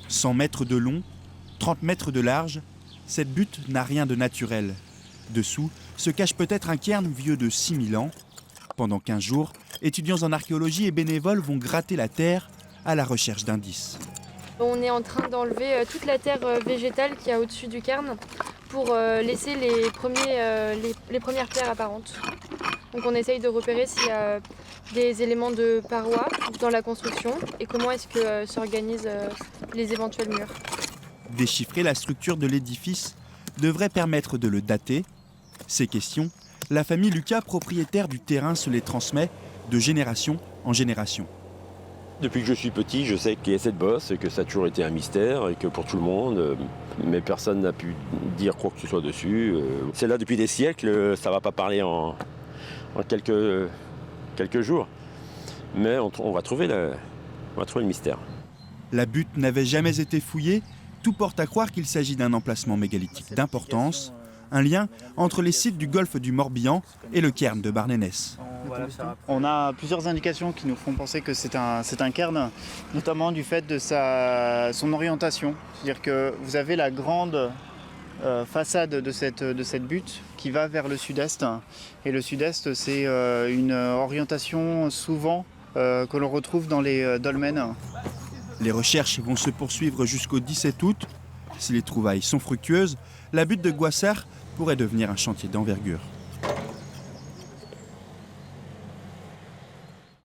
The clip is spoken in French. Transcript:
100 mètres de long, 30 mètres de large, cette butte n'a rien de naturel. Dessous se cache peut-être un cairn vieux de 6000 ans. Pendant 15 jours, étudiants en archéologie et bénévoles vont gratter la terre à la recherche d'indices. On est en train d'enlever toute la terre végétale qu'il y a au-dessus du cairn pour laisser les premières pierres apparentes. Donc on essaye de repérer s'il y a des éléments de parois dans la construction et comment est-ce que s'organisent les éventuels murs. Déchiffrer la structure de l'édifice devrait permettre de le dater. Ces questions, la famille Lucas, propriétaire du terrain, se les transmet de génération en génération. Depuis que je suis petit, je sais qu'il y a cette bosse et que ça a toujours été un mystère et que pour tout le monde, mais personne n'a pu dire quoi que ce soit dessus. C'est là depuis des siècles, ça ne va pas parler en quelques jours, mais on va trouver le mystère. La butte n'avait jamais été fouillée. Tout porte à croire qu'il s'agit d'un emplacement mégalithique d'importance, un lien entre les sites du golfe du Morbihan et le cairn de Barnénès. On a plusieurs indications qui nous font penser que c'est un cairn, notamment du fait de son orientation. C'est-à-dire que vous avez la grande façade de cette butte qui va vers le sud-est. Et le sud-est, c'est une orientation souvent que l'on retrouve dans les dolmens. Les recherches vont se poursuivre jusqu'au 17 août. Si les trouvailles sont fructueuses, la butte de Goissard pourrait devenir un chantier d'envergure.